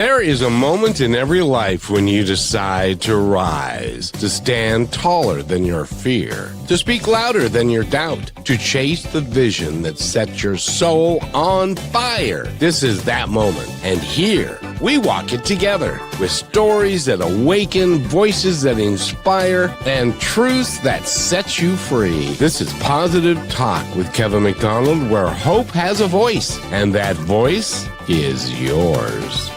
There is a moment in every life when you decide to rise, to stand taller than your fear, to speak louder than your doubt, to chase the vision that sets your soul on fire. This is that moment. And here, we walk it together with stories that awaken, voices that inspire, and truths that set you free. This is Positive Talk with Kevin McDonald, where hope has a voice, and that voice is yours.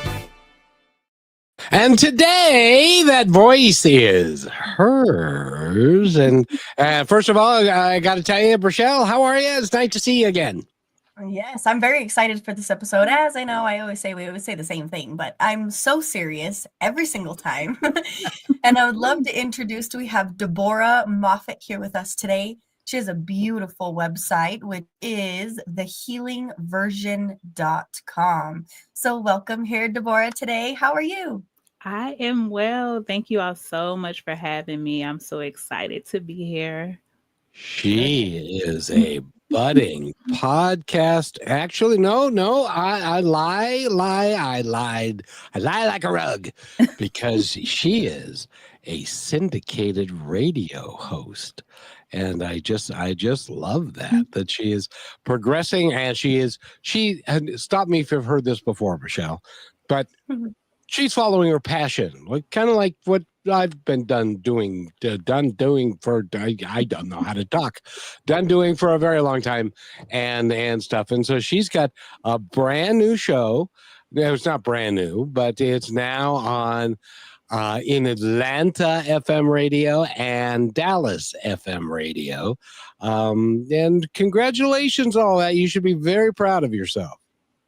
And today, that voice is hers. And first of all, I got to tell you, Rochelle, how are you? It's nice to see you again. Yes, I'm very excited for this episode. As I know, we always say the same thing, but I'm so serious every single time. And I would love to introduce, we have Deborah Moffatt here with us today. She has a beautiful website, which is thehealingversion.com. So welcome here, Deborah, today. How are you? I am well. Thank you all so much for having me. I'm so excited to be here. She is a budding podcast. Actually, no, I lie. I lied. I lie like a rug because she is a syndicated radio host. And I just love that she is progressing, and she stop me if you've heard this before, Michelle, but she's following her passion, kind of like what I've been done doing for, I don't know how to talk, done doing for a very long time and stuff. And so she's got a brand new show. It's not brand new, but it's now on in Atlanta FM radio and Dallas FM radio. And congratulations, all that. You should be very proud of yourself.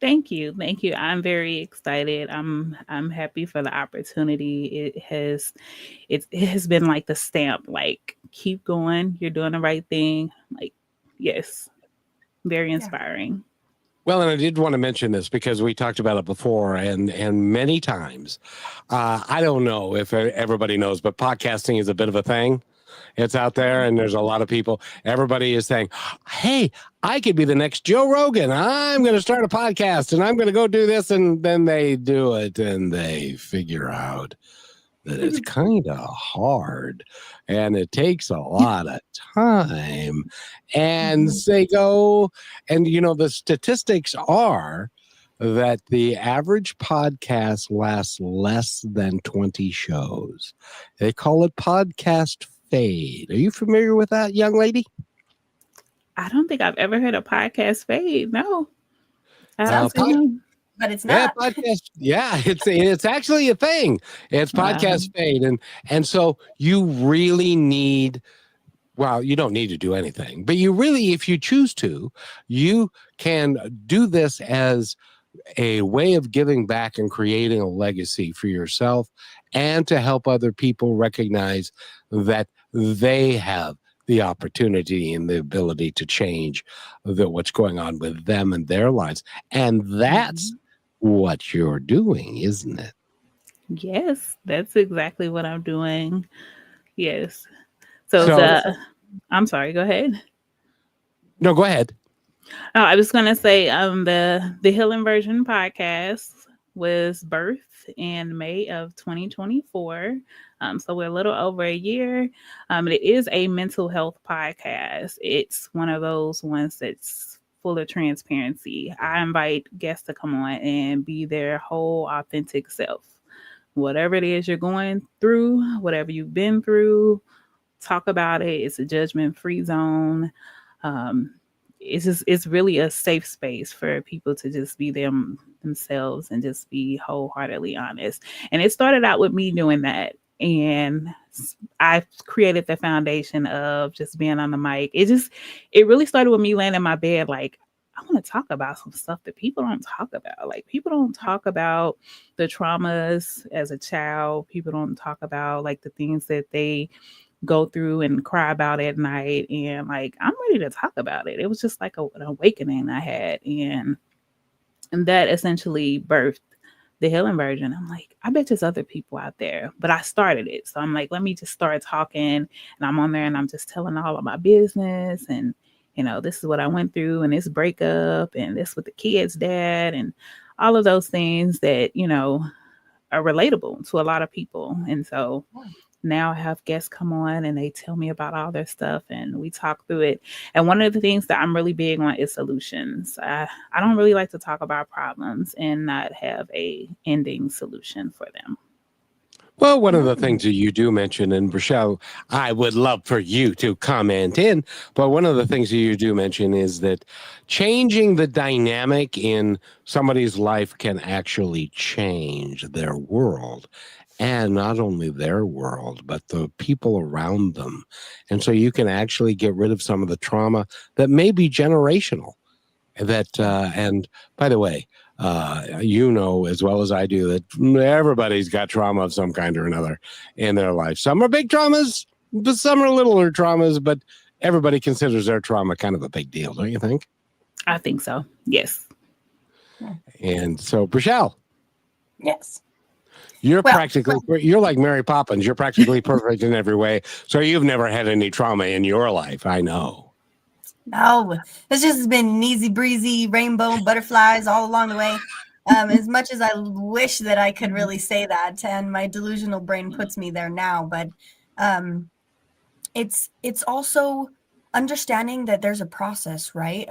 Thank you. I'm very excited. I'm happy for the opportunity. It has been like the stamp, like, keep going. You're doing the right thing. Like, yes, very inspiring. Well, and I did want to mention this because we talked about it before and many times. I don't know if everybody knows, but podcasting is a bit of a thing. It's out there, and there's a lot of people. Everybody is saying, hey, I could be the next Joe Rogan. I'm going to start a podcast, and I'm going to go do this. And then they do it, and they figure out that it's kind of hard, and it takes a lot of time. And they go, and, the statistics are that the average podcast lasts less than 20 shows. They call it podcast fade. Are you familiar with that, young lady? I don't think I've ever heard a podcast fade. No. But it's not. Yeah, it's actually a thing. It's podcast fade. And so you really need, well, you don't need to do anything, but you really, if you choose to, you can do this as a way of giving back and creating a legacy for yourself, and to help other people recognize that they have the opportunity and the ability to change what's going on with them and their lives. And that's what you're doing, isn't it? Yes, that's exactly what I'm doing. Yes. So I'm sorry, go ahead. No, go ahead. Oh, I was going to say the Healing Version podcast was birthed in May of 2024. So we're a little over a year. It is a mental health podcast. It's one of those ones that's full of transparency. I invite guests to come on and be their whole authentic self. Whatever it is you're going through, whatever you've been through, talk about it. It's a judgment-free zone. It's really a safe space for people to just be themselves and just be wholeheartedly honest. And it started out with me doing that. And I created the foundation of just being on the mic. It really started with me laying in my bed, like, I want to talk about some stuff that people don't talk about. Like, people don't talk about the traumas as a child. People don't talk about, like, the things that they go through and cry about at night. And, like, I'm ready to talk about it. It was just like an awakening I had. And that essentially birthed the Healing Version. I'm like, I bet there's other people out there, but I started it. So I'm like, let me just start talking. And I'm on there and I'm just telling all of my business. And, this is what I went through, and this breakup, and this with the kid's dad, and all of those things that, relatable to a lot of people. And so now I have guests come on and they tell me about all their stuff and we talk through it. And one of the things that I'm really big on is solutions. I don't really like to talk about problems and not have a ending solution for them. Well, one of the things that you do mention, and Rochelle, I would love for you to comment in, but one of the things that you do mention is that changing the dynamic in somebody's life can actually change their world. And not only their world, but the people around them. And so you can actually get rid of some of the trauma that may be generational. That and by the way, you know as well as I do that everybody's got trauma of some kind or another in their life. Some are big traumas, but some are littler traumas. But everybody considers their trauma kind of a big deal, don't you think? I think so. Yes. And so, Rochelle. Yes. You're like Mary Poppins. You're practically perfect in every way. So you've never had any trauma in your life. I know. No, it's just been easy breezy, rainbow, butterflies all along the way. As much as I wish that I could really say that, and my delusional brain puts me there now, but it's also understanding that there's a process, right?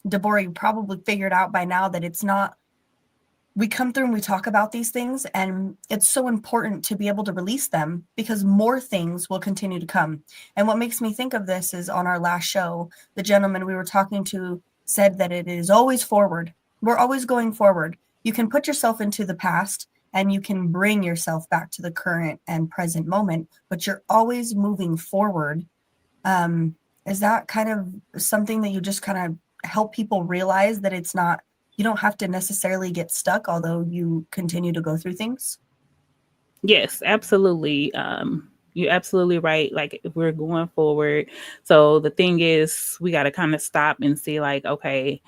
Deborah, you probably figured out by now that it's not, we come through and we talk about these things, and it's so important to be able to release them because more things will continue to come. And what makes me think of this is on our last show, the gentleman we were talking to said that it is always forward. We're always going forward. You can put yourself into the past and you can bring yourself back to the current and present moment, but you're always moving forward. Is that kind of something that you just kind of help people realize that it's not, you don't have to necessarily get stuck, although you continue to go through things? Yes, absolutely. You're absolutely right. Like if we're going forward. So the thing is, we got to kind of stop and see like, okay,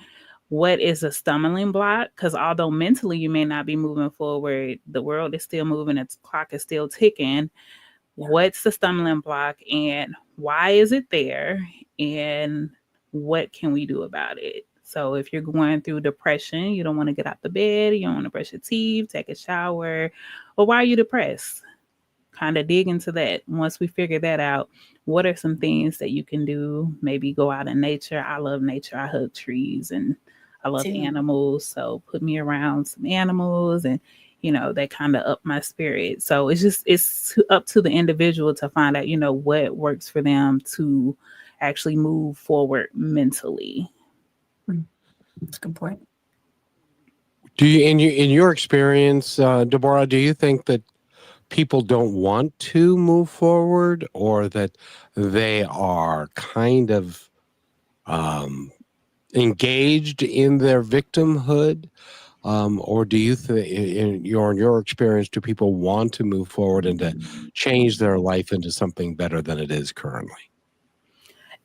what is a stumbling block? Because although mentally you may not be moving forward, the world is still moving, its clock is still ticking. What's the stumbling block and why is it there? And what can we do about it? So if you're going through depression, you don't want to get out the bed, you don't want to brush your teeth, take a shower, or why are you depressed? Kind of dig into that. Once we figure that out, what are some things that you can do? Maybe go out in nature. I love nature. I hug trees and I love animals. So put me around some animals and, you know, that kind of up my spirit. So it's up to the individual to find out, you know, what works for them to actually move forward mentally. That's a good point. Do you, in your experience, Deborah, do you think that people don't want to move forward, or that they are kind of engaged in their victimhood? Or do you think, in your experience, do people want to move forward and to change their life into something better than it is currently?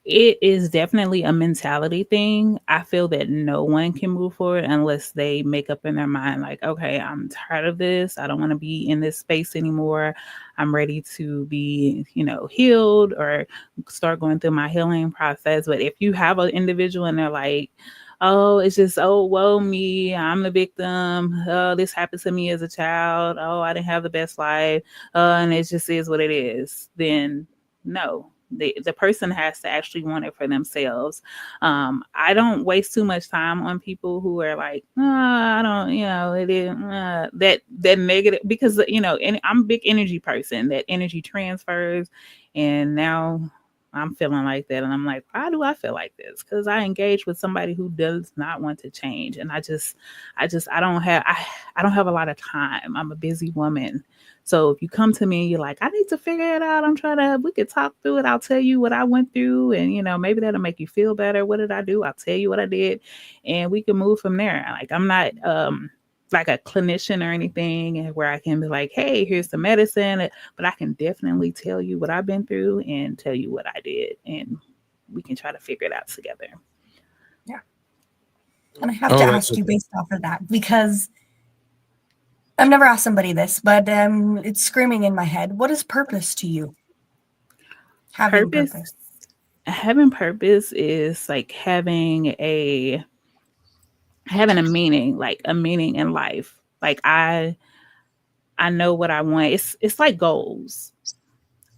It is definitely a mentality thing. I feel that no one can move forward unless they make up in their mind, like, okay, I'm tired of this. I don't want to be in this space anymore. I'm ready to be, you know, healed or start going through my healing process. But if you have an individual and they're like, oh, it's just, oh, woe me, I'm the victim. Oh, this happened to me as a child. Oh, I didn't have the best life. And it just is what it is. Then no. The person has to actually want it for themselves. I don't waste too much time on people who are like, oh, I don't, you know, it is that negative, because, you know, and I'm a big energy person. That energy transfers, and now I'm feeling like that, and I'm like, why do I feel like this? Because I engage with somebody who does not want to change, and I don't have a lot of time. I'm a busy woman. So if you come to me and you're like, I need to figure it out, we could talk through it. I'll tell you what I went through, and, you know, maybe that'll make you feel better. What did I do? I'll tell you what I did, and we can move from there. Like, I'm not like a clinician or anything where I can be like, hey, here's the medicine, but I can definitely tell you what I've been through and tell you what I did, and we can try to figure it out together. Yeah. And I have to ask you based off of that, because I've never asked somebody this, but it's screaming in my head. What is purpose to you? Having purpose. Having purpose is like having a meaning, like a meaning in life. Like I know what I want. It's like goals.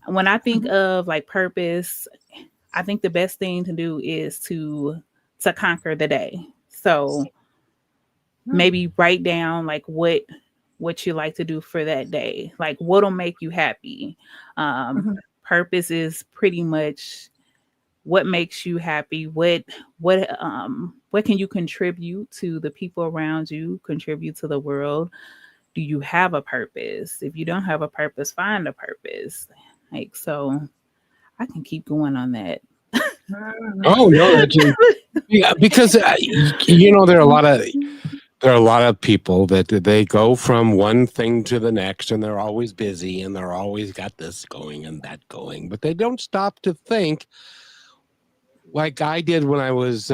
When I think of like purpose, I think the best thing to do is to conquer the day. So maybe write down like what you like to do for that day, like what'll make you happy. Purpose is pretty much what makes you happy, what can you contribute to the people around you, contribute to the world. Do you have a purpose? If you don't have a purpose, find a purpose. Like, so I can keep going on that. Oh no, yeah, because there are a lot of people that they go from one thing to the next, and they're always busy, and they're always got this going and that going, but they don't stop to think, like I did when I was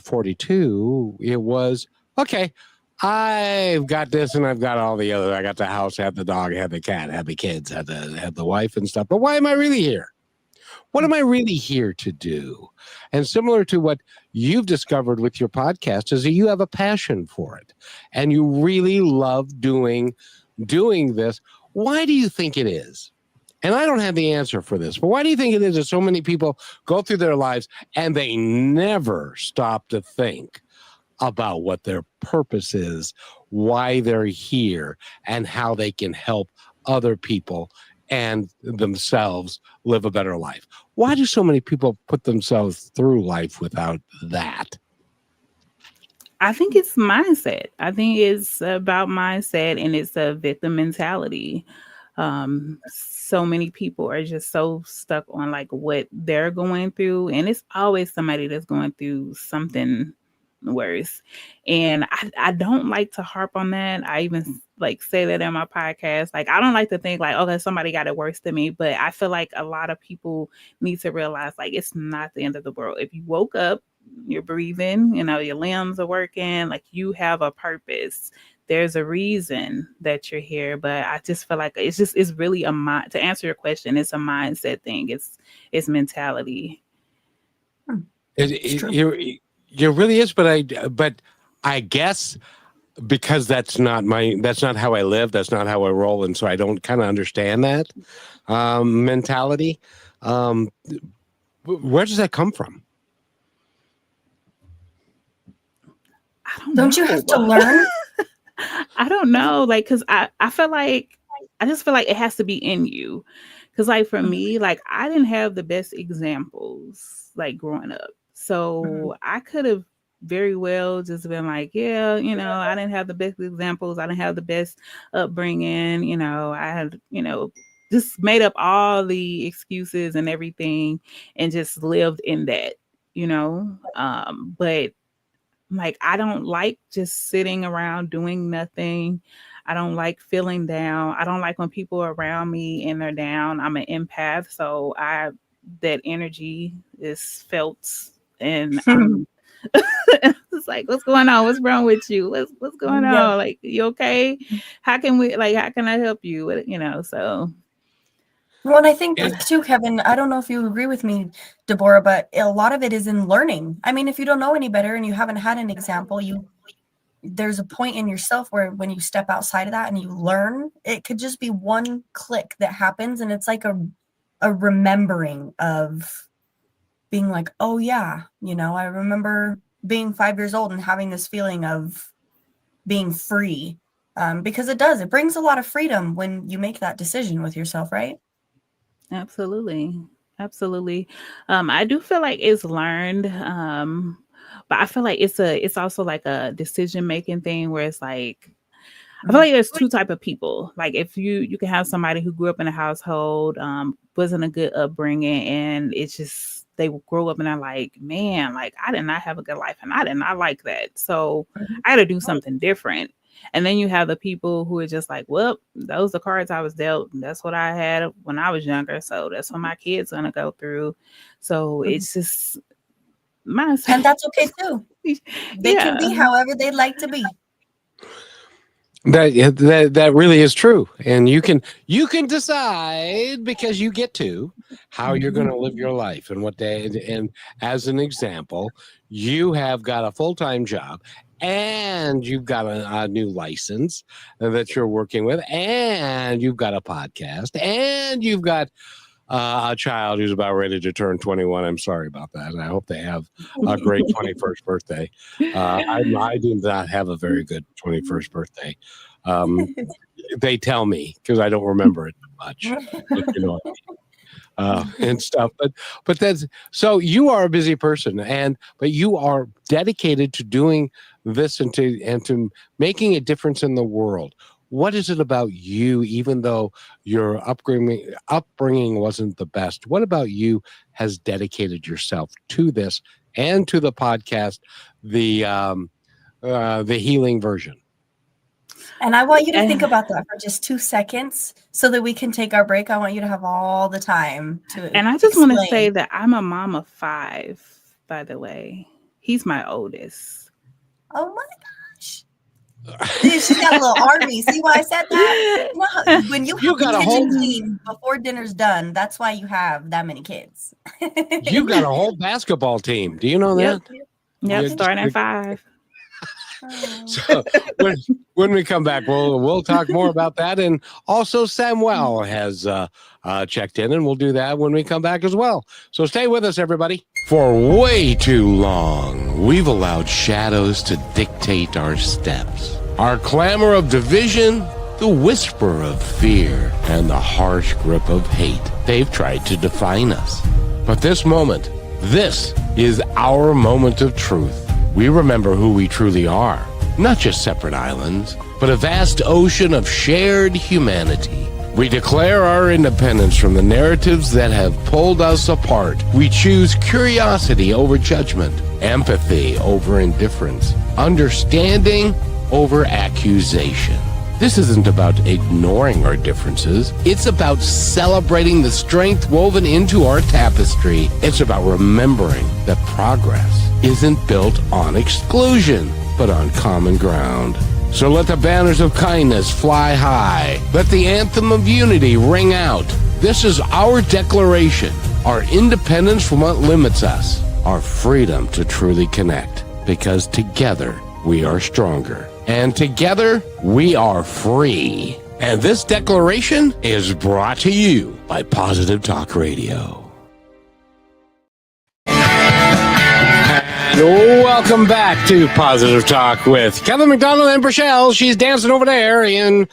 42. It was okay. I've got this and I've got all the other. I got the house, had the dog, had the cat, had the kids, had the wife and stuff. But why am I really here? What am I really here to do? And similar to what you've discovered with your podcast is that you have a passion for it and you really love doing this. Why do you think it is? And I don't have the answer for this, but why do you think it is that so many people go through their lives and they never stop to think about what their purpose is, why they're here, and how they can help other people and themselves live a better life? Why do so many people put themselves through life without that? I think it's mindset. I think it's about mindset, and it's a victim mentality. So many people are just so stuck on like what they're going through, and it's always somebody that's going through something worse. And I don't like to harp on that. I even like say that in my podcast. Like, I don't like to think like, okay, somebody got it worse than me, but I feel like a lot of people need to realize like it's not the end of the world. If you woke up, you're breathing, your limbs are working, like you have a purpose. There's a reason that you're here. But I just feel like it's really a mind, to answer your question, it's a mindset thing. It's mentality. It really is, but I guess because that's not how I live, that's not how I roll, and so I don't kind of understand that mentality. Where does that come from? Don't you have to learn? I don't know, like, because I feel like I just feel like it has to be in you. Because like for me, like I didn't have the best examples like growing up. So I could have very well just been like, yeah, I didn't have the best examples. I didn't have the best upbringing. I had, just made up all the excuses and everything and just lived in that, but like, I don't like just sitting around doing nothing. I don't like feeling down. I don't like when people are around me and they're down. I'm an empath, so that energy is felt, and I'm it's like, what's going on? What's wrong with you? What's going on? Like, you okay? How can I help you? So. Well, and I think too, Kevin, I don't know if you agree with me, Deborah, but a lot of it is in learning. I mean, if you don't know any better and you haven't had an example, there's a point in yourself where when you step outside of that and you learn, it could just be one click that happens. And it's like a remembering of being like, oh yeah, I remember being 5 years old and having this feeling of being free, because it brings a lot of freedom when you make that decision with yourself, right? Absolutely. I do feel like it's learned, but I feel like it's also like a decision making thing where it's like, I feel like there's two type of people. Like, if you can have somebody who grew up in a household, wasn't a good upbringing, and it's just they grow up and they're like, man, like I did not have a good life and I did not like that, so I had to do something different. And then you have the people who are just like, well, those are the cards I was dealt. That's what I had when I was younger, so that's what my kids gonna go through. So it's just mindset. And that's okay too. They can be however they'd like to be. That really is true, and you can decide, because you get to, how you're going to live your life and what day. And as an example, you have got a full-time job and you've got a new license that you're working with, and you've got a podcast, and you've got a child who's about ready to turn 21. I'm sorry about that. I hope they have a great 21st birthday. I do not have a very good 21st birthday. They tell me because I don't remember it much. But, you know, and stuff. But that's so you are a busy person, but you are dedicated to doing this and to making a difference in the world. What is it about you, even though your upbringing wasn't the best? What about you has dedicated yourself to this and to the podcast, the healing version? And I want you to think about that for just 2 seconds so that we can take our break. I want you to have all the time to And I just want to say that I'm a mom of 5, by the way. He's my oldest. Oh my gosh. She's got a little army. See why I said that? Well, when you have got a a whole kitchen team before dinner's done, that's why you have that many kids. You got a whole basketball team. Do you know that? Yep, starting at 5. So when we come back, we'll talk more about that. And also Samuel has checked in, and we'll do that when we come back as well. So stay with us, everybody. For way too long, we've allowed shadows to dictate our steps. Our clamor of division, the whisper of fear, and the harsh grip of hate. They've tried to define us. But this is our moment of truth. We remember who we truly are, not just separate islands, but a vast ocean of shared humanity. We declare our independence from the narratives that have pulled us apart. We choose curiosity over judgment, empathy over indifference, understanding over accusation. This isn't about ignoring our differences. It's about celebrating the strength woven into our tapestry. It's about remembering that progress isn't built on exclusion, but on common ground. So let the banners of kindness fly high. Let the anthem of unity ring out. This is our declaration, our independence from what limits us, our freedom to truly connect. Because together we are stronger. And together we are free. And this declaration is brought to you by Positive Talk Radio. Welcome back to Positive Talk with Kevin McDonald and Rochelle. She's dancing over there in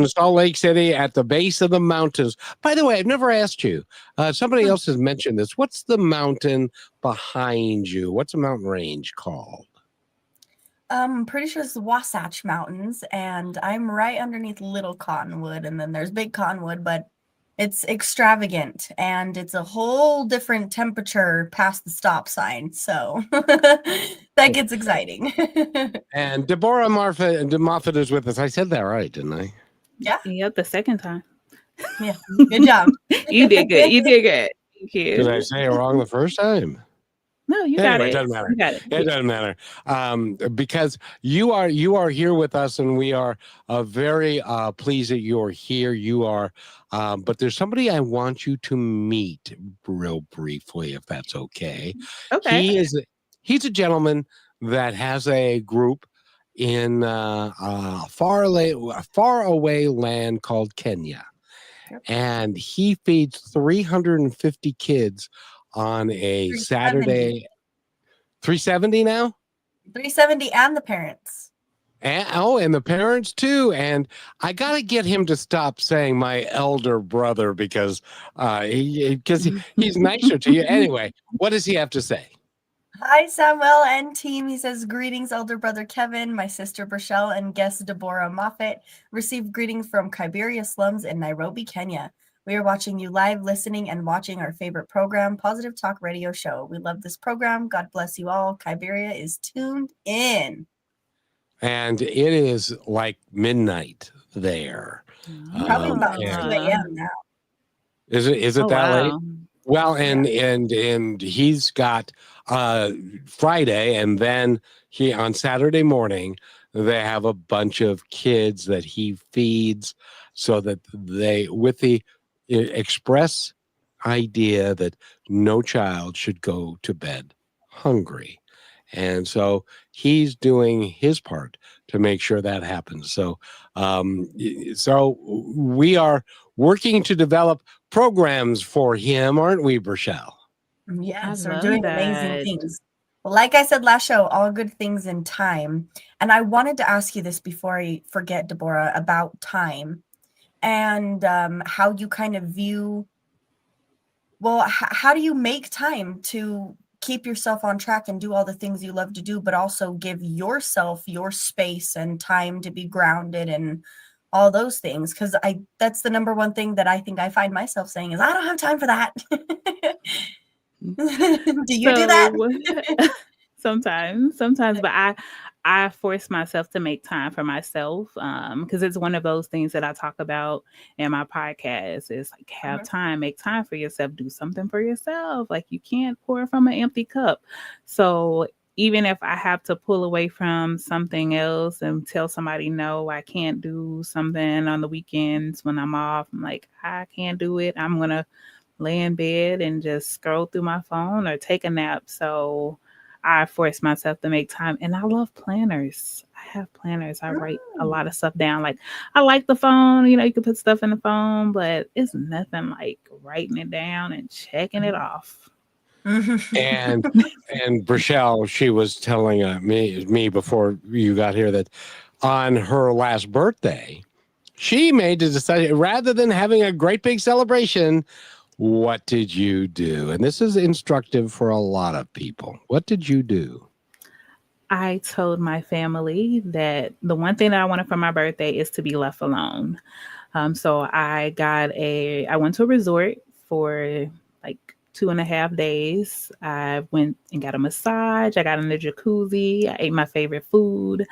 Salt Lake City at the base of the mountains. By the way, I've never asked you. Somebody else has mentioned this. What's the mountain behind you? What's the mountain range called? I'm pretty sure it's the Wasatch Mountains, and I'm right underneath Little Cottonwood, and then there's Big Cottonwood, but it's extravagant, and it's a whole different temperature past the stop sign, so that gets exciting. And Deborah Moffatt is with us. I said that right, didn't I? Yeah. Yep, the second time. Yeah, good job. You did good. You did good. Thank you. Did I say it wrong the first time? No, you got it. It doesn't matter. You got it. It doesn't matter because you are here with us, and we are very pleased that you are here. You are, but there's somebody I want you to meet real briefly, if that's okay. Okay. He's a gentleman that has a group in far away land called Kenya, and he feeds 350 kids on a Saturday. 370 now? 370 and the parents. And the parents too. And I got to get him to stop saying my elder brother because he's nicer to you. Anyway, what does he have to say? Hi, Samuel and team. He says, greetings, elder brother Kevin, my sister Rochelle, and guest Deborah Moffatt. Received greetings from Kibera slums in Nairobi, Kenya. We are watching you live, listening, and watching our favorite program, Positive Talk Radio Show. We love this program. God bless you all. Kibera is tuned in. And it is like midnight there. Probably about 2 a.m. now. Is it that late? Well, and he's got Friday, and then on Saturday morning, they have a bunch of kids that he feeds so that with the express idea that no child should go to bed hungry. And so he's doing his part to make sure that happens. So, so we are working to develop programs for him, aren't we, Rochelle? I Yes, we're love doing amazing that. things. Well, like I said last show, all good things in time. And I wanted to ask you this before I forget, Deborah, about time and how you kind of view, well, how do you make time to keep yourself on track and do all the things you love to do, but also give yourself your space and time to be grounded and all those things? Because that's the number one thing that I think I find myself saying is, I don't have time for that. Do you do that? Sometimes, but I force myself to make time for myself because it's one of those things that I talk about in my podcast. Is like have time, make time for yourself, do something for yourself. Like you can't pour from an empty cup. So even if I have to pull away from something else and tell somebody no, I can't do something on the weekends when I'm off, I'm like, I can't do it. I'm gonna lay in bed and just scroll through my phone or take a nap. So I force myself to make time. And I love planners. I have planners. I write a lot of stuff down. Like I like the phone, you can put stuff in the phone, but it's nothing like writing it down and checking it off. And Rochelle, she was telling me before you got here that on her last birthday, she made the decision rather than having a great big celebration. What did you do? And this is instructive for a lot of people. What did you do? I told my family that the one thing that I wanted for my birthday is to be left alone. So I went to a resort for like 2.5 days. I went and got a massage. I got in the jacuzzi. I ate my favorite food.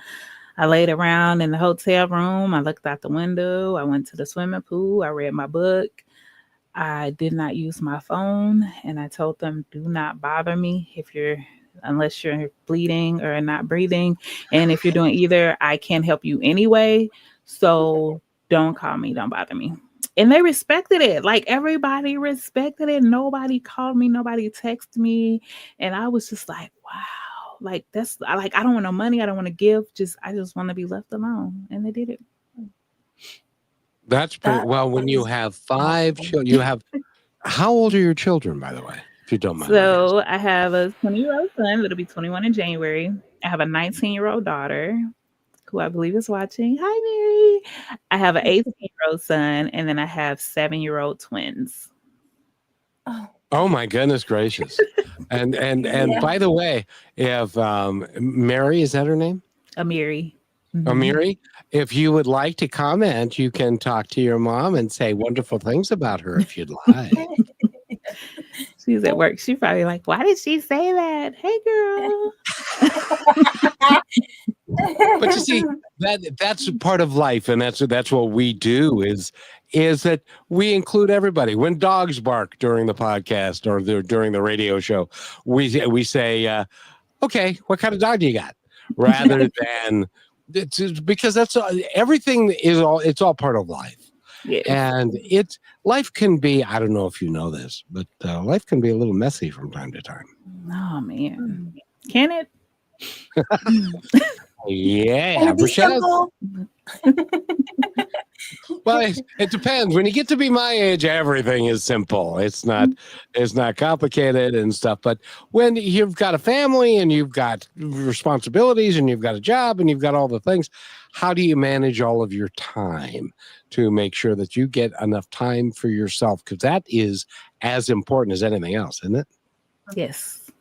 I laid around in the hotel room. I looked out the window. I went to the swimming pool. I read my book. I did not use my phone, and I told them, do not bother me unless you're bleeding or not breathing. And if you're doing either, I can't help you anyway. So don't call me, don't bother me. And they respected it. Like everybody respected it. Nobody called me, nobody texted me. And I was just like, wow, like I don't want no money. I don't want to give. I just want to be left alone. And they did it. That's pretty well. When you have 5 children, how old are your children, by the way, if you don't mind? So I have a 20-year-old son that'll be 21 in January. I have a 19-year-old daughter who I believe is watching. Hi, Mary. I have an 18-year-old son, and then I have 7-year-old twins. Oh my goodness gracious! And by the way, if Mary, is that her name? Amiri. Amiri, if you would like to comment, you can talk to your mom and say wonderful things about her if you'd like. She's at work. She's probably like, why did she say that? Hey, girl. But you see, that's part of life, and that's what we do is that we include everybody. When dogs bark during the podcast or during the radio show, we say, okay, what kind of dog do you got? Rather than because that's everything it's all part of life. Yes. And life can be, I don't know if you know this, but life can be a little messy from time to time. Oh man, can it? Yeah, Rochelle. Well, it depends. When you get to be my age, everything is simple. It's not complicated and stuff. But when you've got a family and you've got responsibilities and you've got a job and you've got all the things, how do you manage all of your time to make sure that you get enough time for yourself? Because that is as important as anything else, isn't it?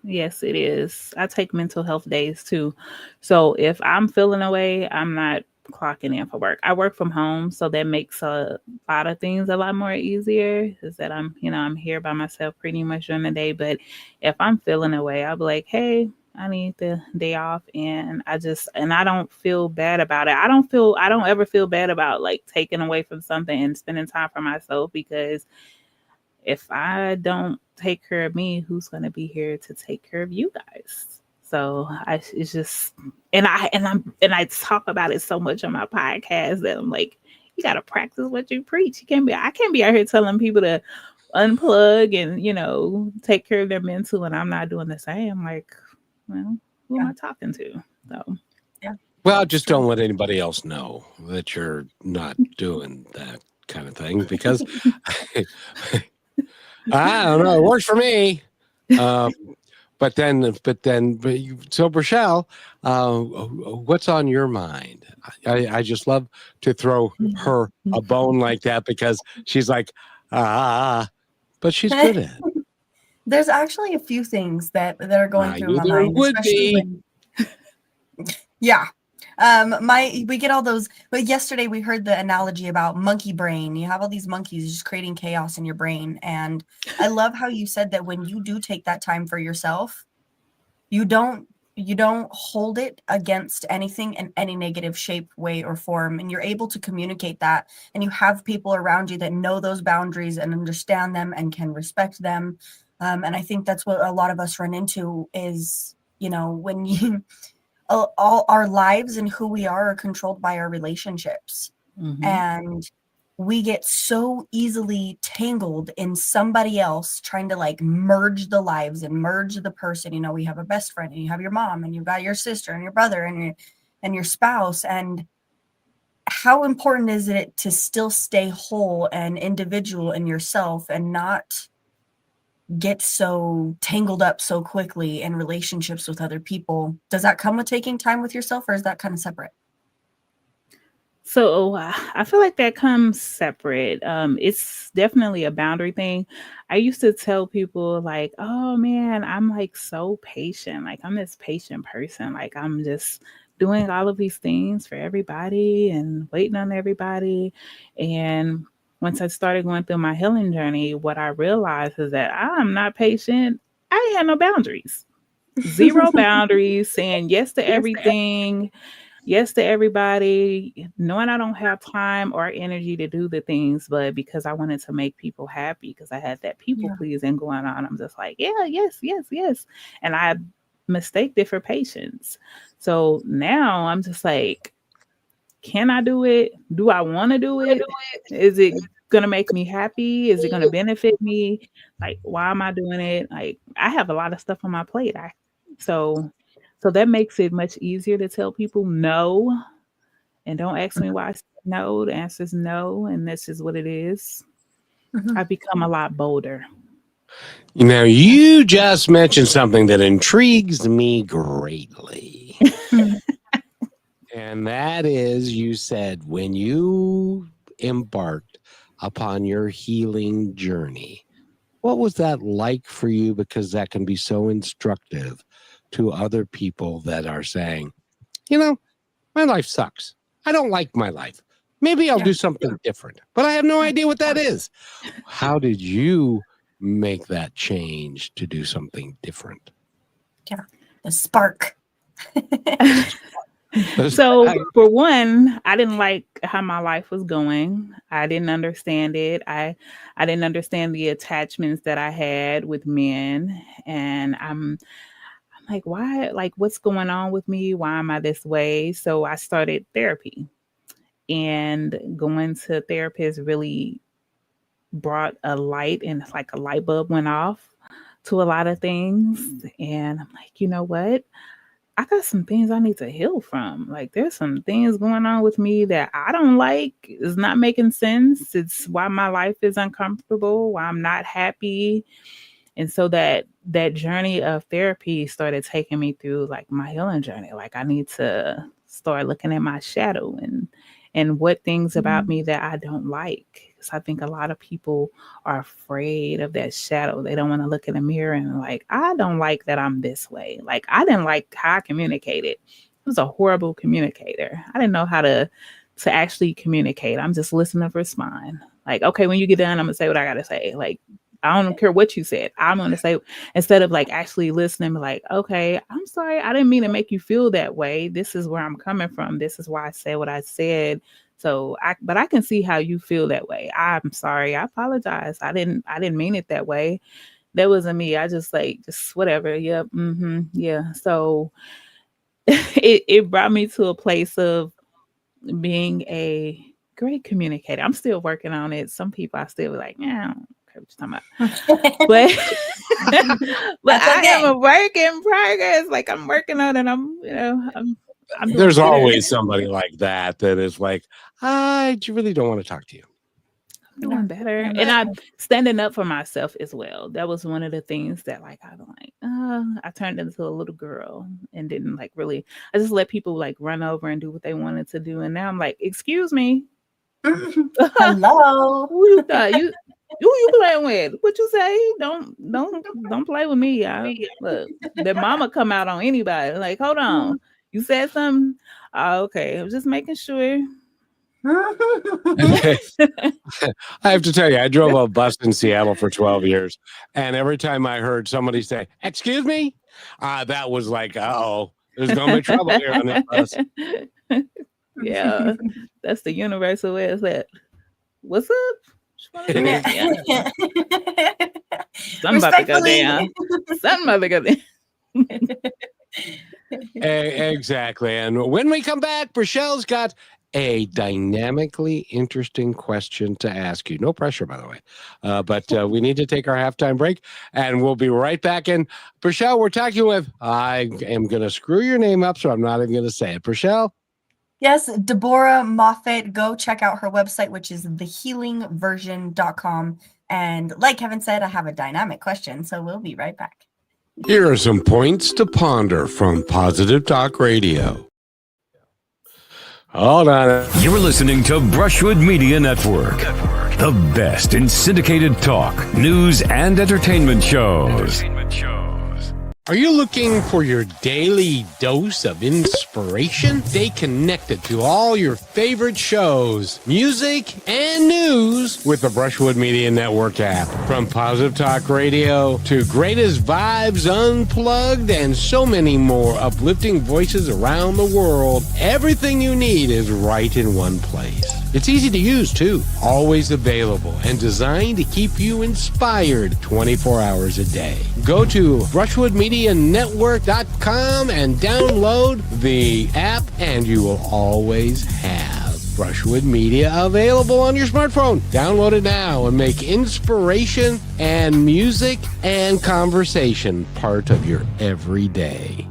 Yes, it is. I take mental health days too. So if I'm feeling away, I'm not clocking in for work. I work from home, so that makes a lot of things a lot more easier. Is that I'm here by myself pretty much during the day. But if I'm feeling away, I'll be like, hey, I need the day off, and I don't feel bad about it. I don't ever feel bad about like taking away from something and spending time for myself, because if I don't take care of me, who's going to be here to take care of you guys? So it's just, and I talk about it so much on my podcast that I'm like, you got to practice what you preach. I can't be out here telling people to unplug and, take care of their mental, and I'm not doing the same. Like, well, who am I talking to? So Well, just don't let anybody else know that you're not doing that kind of thing because I don't know. It works for me. Um, so Rochelle, what's on your mind? I just love to throw her a bone like that because she's like, but she's good at it. There's actually a few things that are going I through knew my there mind, would especially be. when, yeah. We get all those, but yesterday we heard the analogy about monkey brain. You have all these monkeys just creating chaos in your brain. And I love how you said that when you do take that time for yourself, you don't hold it against anything in any negative shape, way, or form. And you're able to communicate that. And you have people around you that know those boundaries and understand them and can respect them. And I think that's what a lot of us run into is, when you all our lives and who we are controlled by our relationships. And we get so easily tangled in somebody else trying to like merge the lives and merge the person. We have a best friend and you have your mom and you've got your sister and your brother and your spouse. And how important is it to still stay whole and individual in yourself and not get so tangled up so quickly in relationships with other people? Does that come with taking time with yourself, or is that kind of separate? So I feel like that comes separate. It's definitely a boundary thing. I used to tell people like, oh man, I'm like so patient. Like I'm this patient person. Like I'm just doing all of these things for everybody and waiting on everybody. And once I started going through my healing journey, what I realized is that I'm not patient. I had no boundaries. Zero boundaries, saying yes to everything, yes to everybody, knowing I don't have time or energy to do the things, but because I wanted to make people happy, because I had that people Yeah. pleasing going on, I'm just like, yeah, yes, yes, yes. And I mistaked it for patience. So now I'm just like, can I do it? Do I want to do it? Is it going to make me happy? Is it going to benefit me? Like, why am I doing it? Like, I have a lot of stuff on my plate. So so that makes it much easier to tell people no, and don't ask me why I said no. The answer is no, and this is what it is. I've become a lot bolder. Now, you just mentioned something that intrigues me greatly. And that is, you said when you embarked upon your healing journey, what was that like for you? Because that can be so instructive to other people that are saying, my life sucks. I don't like my life. Maybe I'll do something different, but I have no idea what that is. How did you make that change to do something different? Yeah, the spark. So for one, I didn't like how my life was going. I didn't understand it. I didn't understand the attachments that I had with men. And I'm like, why? Like, what's going on with me? Why am I this way? So I started therapy. And going to therapists really brought a light, and it's like a light bulb went off to a lot of things. And I'm like, you know what? I got some things I need to heal from. Like there's some things going on with me that I don't like. It's not making sense. It's why my life is uncomfortable, why I'm not happy. And so that journey of therapy started taking me through like my healing journey. Like I need to start looking at my shadow and what things about me that I don't like. Because I think a lot of people are afraid of that shadow. They don't want to look in the mirror and like, I don't like that I'm this way. Like I didn't like how I communicated. I was a horrible communicator. I didn't know how to actually communicate. I'm just listening to respond. Like, okay, when you get done, I'm gonna say what I gotta say. Like, I don't care what you said. I'm gonna say, instead of like actually listening, like, okay, I'm sorry, I didn't mean to make you feel that way. This is where I'm coming from. This is why I said what I said. So but I can see how you feel that way. I'm sorry. I apologize. I didn't mean it that way. That wasn't me. I just whatever. Yep. Yeah. So it brought me to a place of being a great communicator. I'm still working on it. Some people I still be like, yeah, heard what you're talking about. But I am a work in progress. Like I'm working on it. I'm There's always somebody like that is like, I really don't want to talk to you. Doing better. And I'm standing up for myself as well. That was one of the things that like I turned into a little girl and didn't like really, I just let people like run over and do what they wanted to do. And now I'm like, excuse me. Hello. Who you thought who you playing with? What you say? Don't play with me, y'all. Look, their mama come out on anybody. Like, hold on. You said something? Oh, okay. I was just making sure. I have to tell you, I drove a bus in Seattle for 12 years, and every time I heard somebody say, excuse me, that was like, uh-oh, there's going to be trouble here on this bus. Yeah, that's the universal way. Is that, what's up? Something about to go down. Something about to go down. Exactly. And when we come back, Rochelle's got a dynamically interesting question to ask you. No pressure, by the way. But we need to take our halftime break, and we'll be right back in. Rochelle, we're talking with, I am going to screw your name up, so I'm not even going to say it. Rochelle? Yes, Deborah Moffatt. Go check out her website, which is thehealingversion.com. And like Kevin said, I have a dynamic question, so we'll be right back. Here are some points to ponder from Positive Talk Radio. Hold on. You're listening to Brushwood Media Network, the best in syndicated talk, news, and entertainment shows. Are you looking for your daily dose of inspiration? Stay connected to all your favorite shows, music, and news with the Brushwood Media Network app. From Positive Talk Radio to Greatest Vibes Unplugged and so many more uplifting voices around the world, everything you need is right in one place. It's easy to use, too. Always available and designed to keep you inspired 24 hours a day. Go to brushwoodmedianetwork.com and download the app, and you will always have Brushwood Media available on your smartphone. Download it now and make inspiration and music and conversation part of your everyday.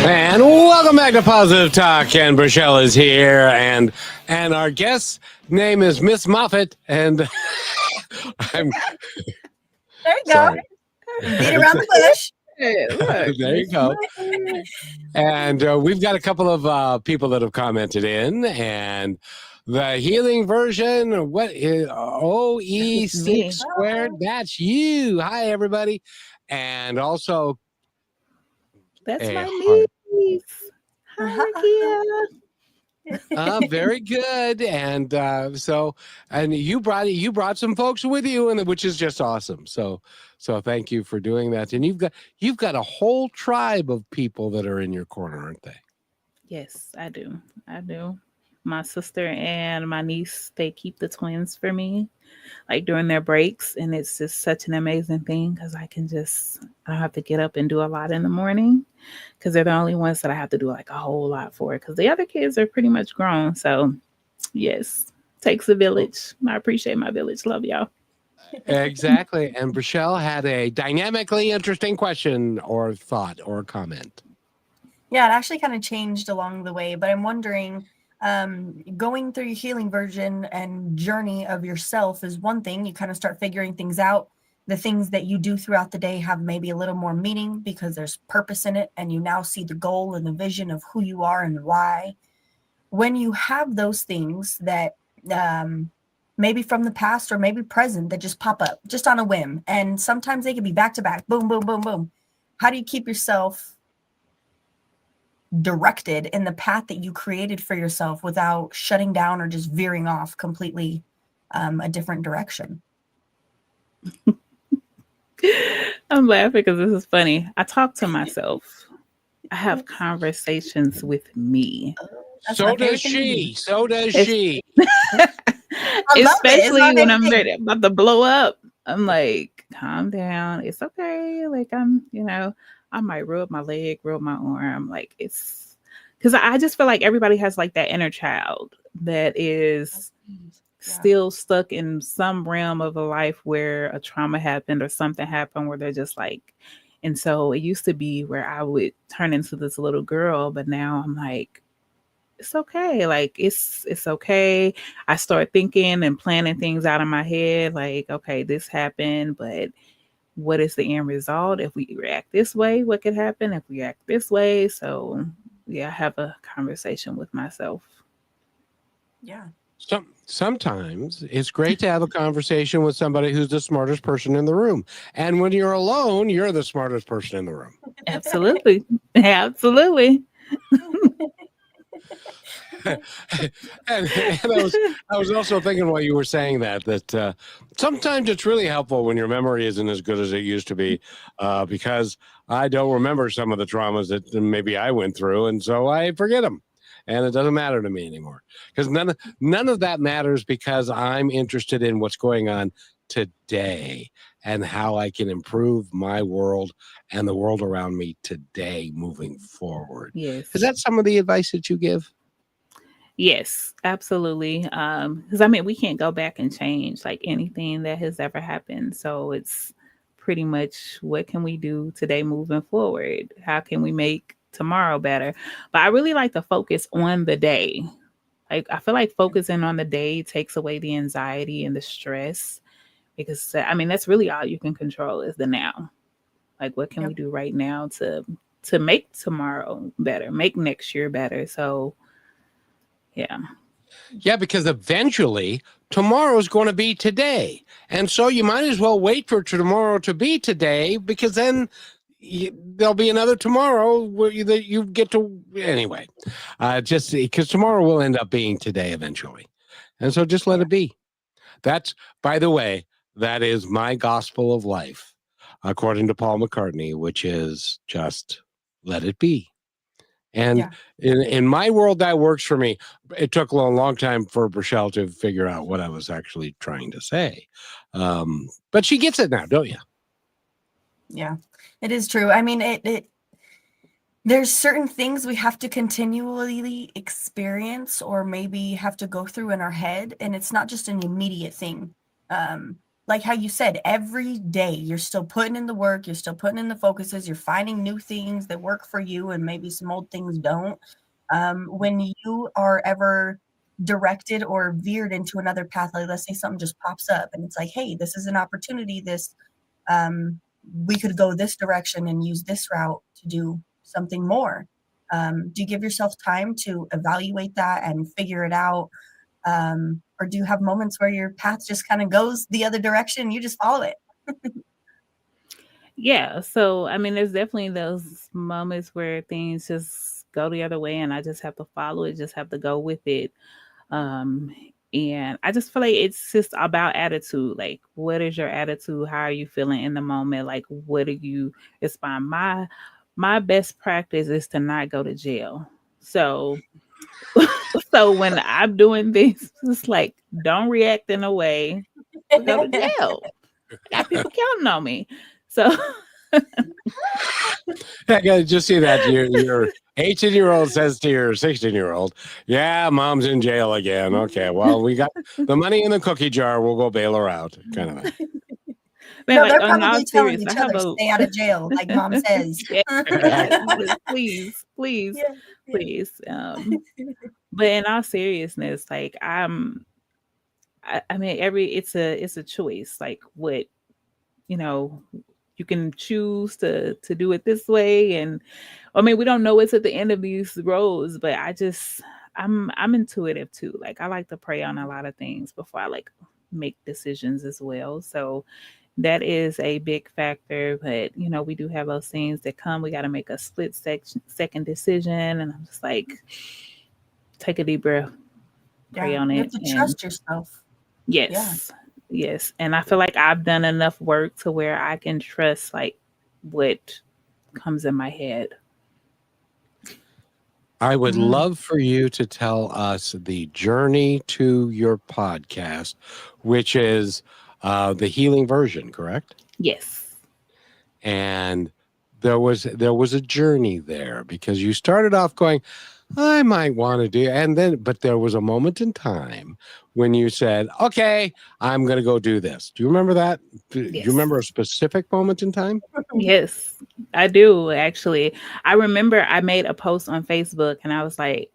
And welcome back to Positive Talk, and Rochelle is here, and our guest's name is Miss Moffatt, and I'm there you sorry. Go. Beat around the bush. There you go. And we've got a couple of people that have commented in, and the healing version, what is OE6 squared? That's you. Hi, everybody. And also, that's my niece. Hi, Kia. Very good. And and you brought some folks with you, and which is just awesome. So thank you for doing that. And you've got a whole tribe of people that are in your corner, aren't they? Yes, I do. My sister and my niece, they keep the twins for me, like during their breaks, and it's just such an amazing thing because I don't have to get up and do a lot in the morning because they're the only ones that I have to do like a whole lot for, because the other kids are pretty much grown. So yes, takes a village. I appreciate my village. Love y'all. Exactly. And Rochelle had a dynamically interesting question or thought or comment. Yeah, it actually kind of changed along the way, but I'm wondering, going through your healing version and journey of yourself is one thing. You kind of start figuring things out. The things that you do throughout the day have maybe a little more meaning because there's purpose in it, and you now see the goal and the vision of who you are and why. When you have those things that maybe from the past or maybe present that just pop up just on a whim, and sometimes they can be back to back, boom, boom, boom, boom. How do you keep yourself directed in the path that you created for yourself without shutting down or just veering off completely a different direction? I'm laughing because this is funny. I talk to myself. I have conversations with me. So does she. Especially when I'm ready, about to blow up. I'm like, calm down. It's okay. Like I might rub my leg, rub my arm. Like it's because I just feel like everybody has like that inner child that is still stuck in some realm of a life where a trauma happened or something happened where they're just like, and so it used to be where I would turn into this little girl, but now I'm like, it's okay. Like it's okay. I start thinking and planning things out in my head. Like, okay, this happened, but what is the end result? If we react this way, what could happen? If we act this way. So yeah, I have a conversation with myself. Yeah. Sometimes it's great to have a conversation with somebody who's the smartest person in the room. And when you're alone, you're the smartest person in the room. Absolutely. Absolutely. and I was also thinking while you were saying that sometimes it's really helpful when your memory isn't as good as it used to be, because I don't remember some of the traumas that maybe I went through, and so I forget them, and it doesn't matter to me anymore, because none of that matters, because I'm interested in what's going on today and how I can improve my world and the world around me today moving forward. Yes. Is that some of the advice that you give? Yes, absolutely. Because I mean, we can't go back and change like anything that has ever happened. So it's pretty much what can we do today moving forward? How can we make tomorrow better? But I really like to focus on the day. Like I feel like focusing on the day takes away the anxiety and the stress, because I mean that's really all you can control is the now. Like what can we do right now to make tomorrow better, make next year better? So yeah, because eventually tomorrow is going to be today, and so you might as well wait for tomorrow to be today, because then there'll be another tomorrow where you get to anyway. Just because tomorrow will end up being today eventually, and so just let it be. That's, by the way, that is my gospel of life, according to Paul McCartney, which is just let it be. And in my world, that works for me. It took a long time for Rochelle to figure out what I was actually trying to say. But she gets it now, don't you? Yeah, it is true. I mean, there's certain things we have to continually experience or maybe have to go through in our head. And it's not just an immediate thing. Like how you said, every day you're still putting in the work, you're still putting in the focuses, you're finding new things that work for you and maybe some old things don't. When you are ever directed or veered into another path, like let's say something just pops up and it's like, hey, this is an opportunity, we could go this direction and use this route to do something more. Do you give yourself time to evaluate that and figure it out? Or do you have moments where your path just kind of goes the other direction and you just follow it? Yeah. So, I mean, there's definitely those moments where things just go the other way and I just have to follow it, just have to go with it. And I just feel like it's just about attitude. Like, what is your attitude? How are you feeling in the moment? Like, what do you respond? My best practice is to not go to jail. So when I'm doing this, it's like, don't react in a way to go to jail. I got people counting on me. So I got to just see that your 18-year-old says to your 16-year-old, yeah, mom's in jail again. Okay, well, we got the money in the cookie jar. We'll go bail her out. Kind of. No, they're probably telling each other, stay out of jail, like mom says. Please. But in all seriousness, like I mean, it's a choice. Like what, you can choose to do it this way, and I mean, we don't know what's at the end of these roads, but I'm intuitive too. Like I like to pray on a lot of things before I like make decisions as well. So that is a big factor, but we do have those things that come. We got to make a split second decision, and I'm just like, take a deep breath, pray on it. You have to trust yourself. Yes, and I feel like I've done enough work to where I can trust like what comes in my head. I would love for you to tell us the journey to your podcast, which is the healing version, correct? Yes. And there was a journey there, because you started off going, I might want to do, and then, but there was a moment in time when you said, okay, I'm going to go do this. Do you remember that? Do you Yes. remember a specific moment in time? Yes, I do actually. I remember I made a post on Facebook and I was like,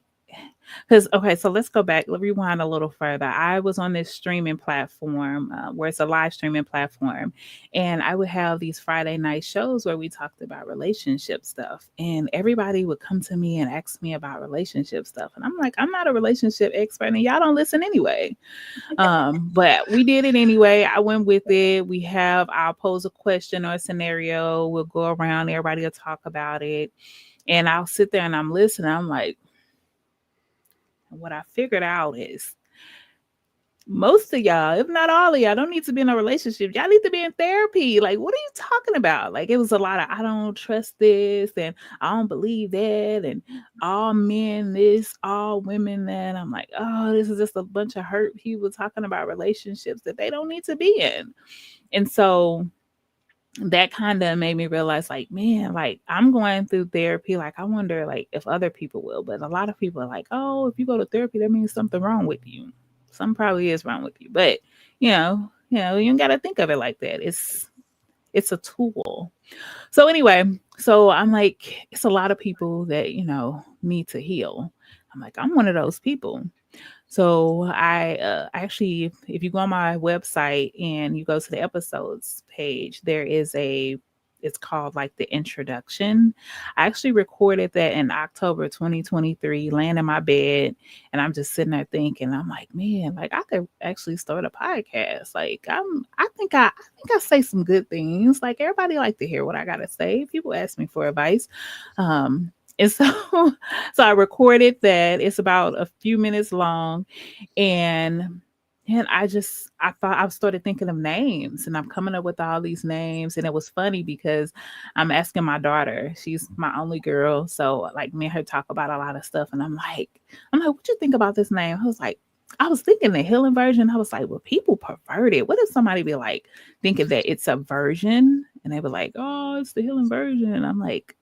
because, okay, so let's go back, rewind a little further. I was on this streaming platform where it's a live streaming platform, and I would have these Friday night shows where we talked about relationship stuff, and everybody would come to me and ask me about relationship stuff. And I'm like, I'm not a relationship expert, and y'all don't listen anyway. But we did it anyway. I went with it. I'll pose a question or a scenario. We'll go around, everybody will talk about it. And I'll sit there and I'm listening. I'm like, what I figured out is most of y'all, if not all of y'all, don't need to be in a relationship. Y'all need to be in therapy. Like, what are you talking about? Like, it was a lot of, I don't trust this and I don't believe that, and all men this, all women that. I'm like, oh, this is just a bunch of hurt people talking about relationships that they don't need to be in. And so that kind of made me realize, like, man, like, I'm going through therapy. Like, I wonder, like, if other people will. But a lot of people are like, oh, if you go to therapy, that means something wrong with you. Some probably is wrong with you. But, you don't got to think of it like that. It's a tool. So anyway, so I'm like, it's a lot of people that, need to heal. I'm like, I'm one of those people. So I actually, if you go on my website and you go to the episodes page, it's called like the introduction. I actually recorded that in October 2023, laying in my bed, and I'm just sitting there thinking, I'm like, man, like I could actually start a podcast. Like I think I say some good things. Like everybody like to hear what I gotta say. People ask me for advice. And so, so I recorded that. It's about a few minutes long, and I thought I started thinking of names, and I'm coming up with all these names. And it was funny because I'm asking my daughter. She's my only girl, so like me and her talk about a lot of stuff. And I'm like, what you think about this name? I was thinking the healing version. I was like, well, people pervert it. What if somebody be like thinking that it's a version, and they were like, oh, it's the healing version? And I'm like.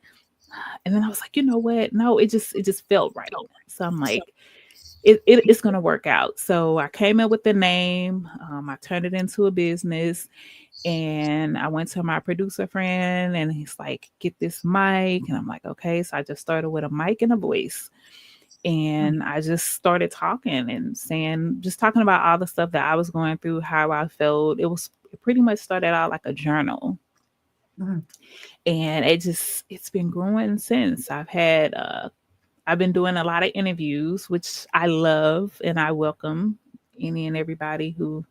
And then I was like, you know what? No, it just felt right. So I'm like, it's going to work out. So I came up with the name. I turned it into a business, and I went to my producer friend, and he's like, get this mic. And I'm like, okay. So I just started with a mic and a voice. And I just started talking and talking about all the stuff that I was going through, how I felt. It pretty much started out like a journal. Mm-hmm. And it's been growing since. I've been doing a lot of interviews, which I love, and I welcome any and everybody who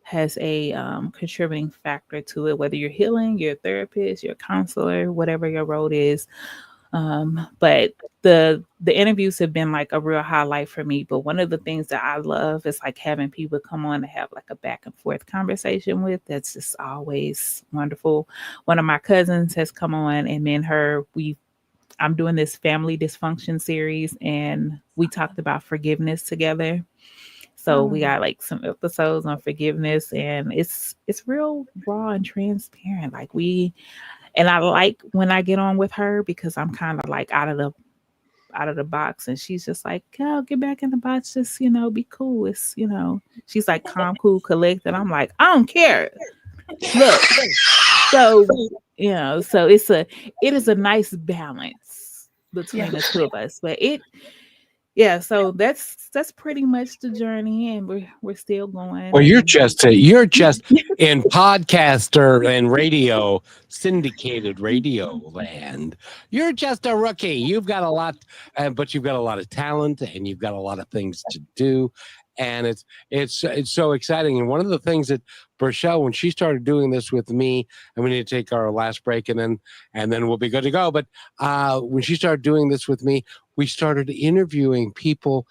has a contributing factor to it, whether you're healing, you're a therapist, you're a counselor, whatever your role is. But the interviews have been like a real highlight for me. But one of the things that I love is like having people come on to have like a back and forth conversation with. That's just always wonderful. One of my cousins has come on, and me and her, I'm doing this family dysfunction series, and we talked about forgiveness together. So we got like some episodes on forgiveness, and it's real raw and transparent. And I like when I get on with her because I'm kind of like out of the box, and she's just like, oh, get back in the box, just be cool. It's she's like calm, cool, collected. I'm like, I don't care. Look, so so it is a nice balance between the two of us, but so that's pretty much the journey, and we're still going. Well, you're just in podcaster and radio, syndicated radio land. You're just a rookie. You've got a lot, but you've got a lot of talent, and you've got a lot of things to do, and it's so exciting. And one of the things that Rochelle, when she started doing this with me, and we need to take our last break, and then we'll be good to go. But when she started doing this with me, we started interviewing people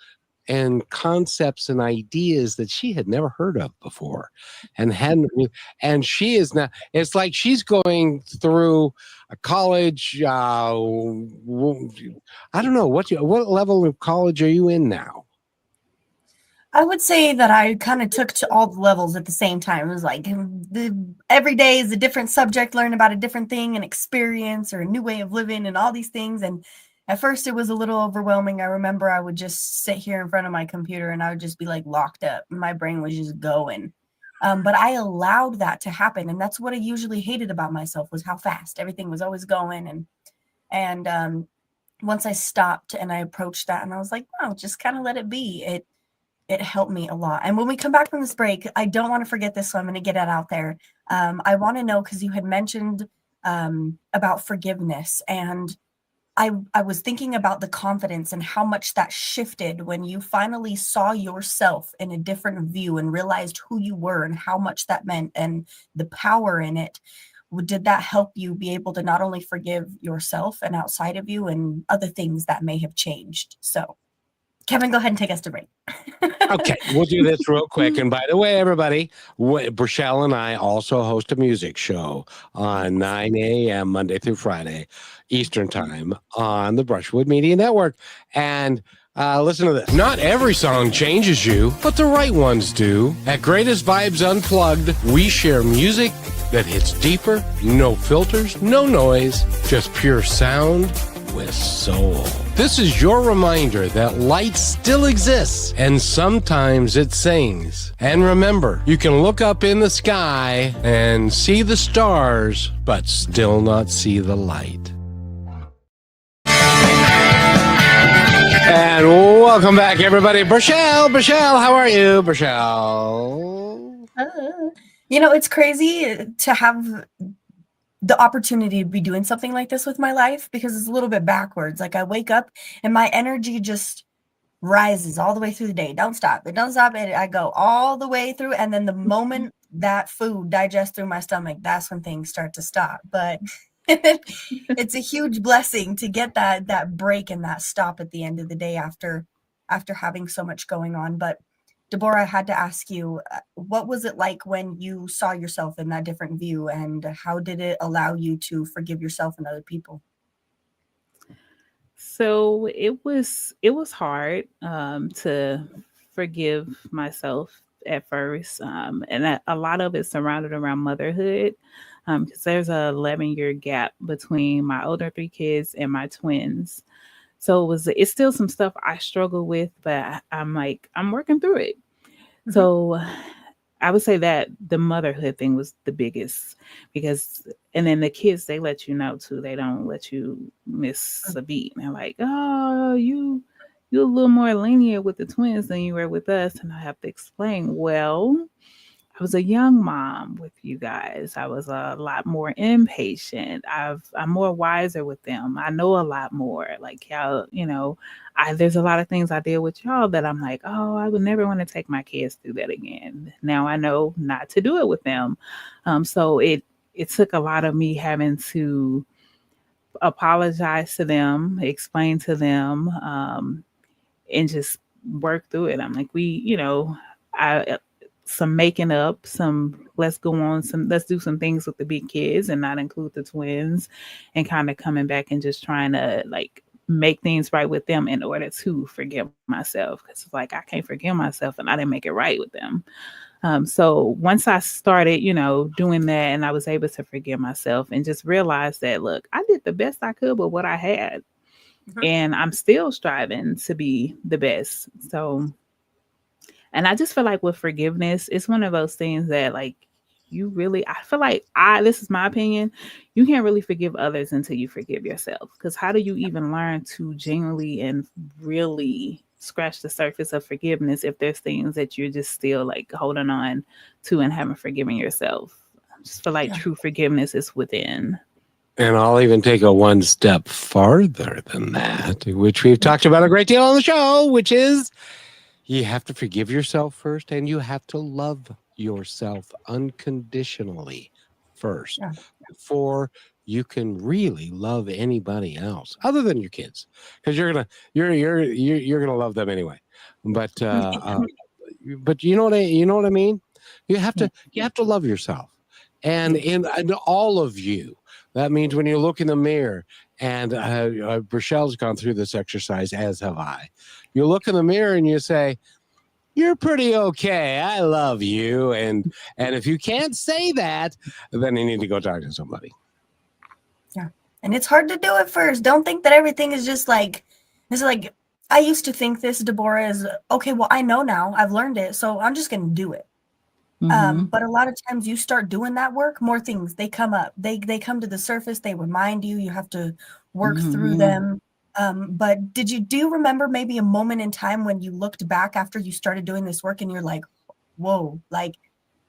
and concepts and ideas that she had never heard of before, and she is now, it's like she's going through a college. I don't know what level of college are you in now? I would say that I kind of took to all the levels at the same time. It was like every day is a different subject, learn about a different thing, an experience or a new way of living and all these things. And at first it was a little overwhelming. I remember I would just sit here in front of my computer and I would just be like locked up. My brain was just going. But I allowed that to happen. And that's what I usually hated about myself, was how fast everything was always going. And once I stopped and I approached that and I was like, wow, just kind of let it be. It helped me a lot. And when we come back from this break, I don't want to forget this, so I'm going to get it out there. I want to know, because you had mentioned about forgiveness, and I was thinking about the confidence and how much that shifted when you finally saw yourself in a different view and realized who you were and how much that meant and the power in it. Did that help you be able to not only forgive yourself and outside of you and other things that may have changed? So, Kevin, go ahead and take us to break. Okay, we'll do this real quick. And by the way, everybody, Brishelle and I also host a music show on 9 a.m. Monday through Friday, Eastern Time on the Brushwood Media Network. And listen to this. Not every song changes you, but the right ones do. At Greatest Vibes Unplugged, we share music that hits deeper, no filters, no noise, just pure sound with soul. This is your reminder that light still exists, and sometimes it sings. And remember, you can look up in the sky and see the stars, but still not see the light. And welcome back, everybody. Brishelle, how are you, Brishelle? You know, it's crazy to have the opportunity to be doing something like this with my life, because it's a little bit backwards. Like, I wake up and my energy just rises all the way through the day. Don't stop. It don't stop. I go all the way through. And then the moment that food digests through my stomach, that's when things start to stop. But it's a huge blessing to get that break and that stop at the end of the day after having so much going on. But Deborah, I had to ask you, what was it like when you saw yourself in that different view, and how did it allow you to forgive yourself and other people? So it was hard to forgive myself at first, and a lot of it surrounded around motherhood, because there's a 11-year gap between my older 3 kids and my twins. So it's still some stuff I struggle with, but I'm working through it. Mm-hmm. So I would say that the motherhood thing was the biggest, and then the kids, they let you know too. They don't let you miss a beat. And they're like, oh, you're a little more lenient with the twins than you were with us. And I have to explain, well, I was a young mom with you guys. I was a lot more impatient. I'm more wiser with them. I know a lot more. Like, y'all, there's a lot of things I did with y'all that I'm like, oh, I would never want to take my kids through that again. Now I know not to do it with them. So it took a lot of me having to apologize to them, explain to them, and just work through it. I'm like, some making up, let's do some things with the big kids and not include the twins, and kind of coming back and just trying to make things right with them in order to forgive myself. Because it's like, I can't forgive myself and I didn't make it right with them. So once I started, doing that, and I was able to forgive myself and just realize that, look, I did the best I could with what I had. Mm-hmm. And I'm still striving to be the best. So, and I just feel like with forgiveness, it's one of those things that I feel like this is my opinion, you can't really forgive others until you forgive yourself. Because how do you even learn to genuinely and really scratch the surface of forgiveness if there's things that you're just still holding on to and haven't forgiven yourself? I just feel like true forgiveness is within. And I'll even take a one step farther than that, which we've talked about a great deal on the show, which is you have to forgive yourself first, and you have to love yourself unconditionally first before you can really love anybody else other than your kids, because you're gonna love them anyway. But you know what I mean. You have to love yourself, and in all of you. That means when you look in the mirror, and Brichelle's gone through this exercise, as have I. You look in the mirror and you say, you're pretty okay. I love you. And if you can't say that, then you need to go talk to somebody. Yeah. And it's hard to do at first. Don't think that everything is just like, it's like, I used to think this, Deborah, is okay, well, I know now, I've learned it, so I'm just going to do it. But a lot of times you start doing that work, more things, they come up, they come to the surface, they remind you, you have to work through them. But do you remember maybe a moment in time when you looked back after you started doing this work and you're like, whoa, like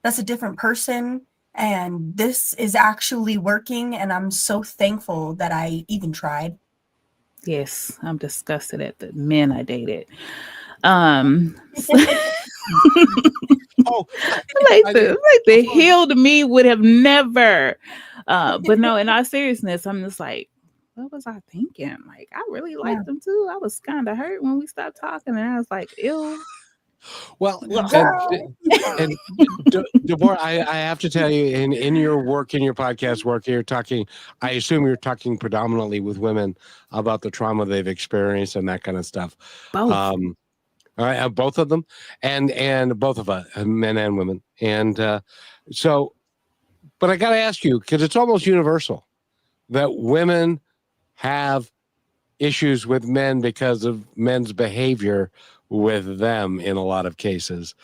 that's a different person and this is actually working, and I'm so thankful that I even tried? Yes, I'm disgusted at the men I dated. Oh, like the healed me would have never. But no, in all seriousness, I'm just like, what was I thinking? Like, I really liked them too. I was kind of hurt when we stopped talking, and I was like, ew. Well, and Deborah, I have to tell you, in your work, in your podcast work, you're talking, I assume you're talking predominantly with women about the trauma they've experienced and that kind of stuff. Both. Both of them, and both of us, men and women. And so, but I got to ask you, because it's almost universal that women have issues with men because of men's behavior with them in a lot of cases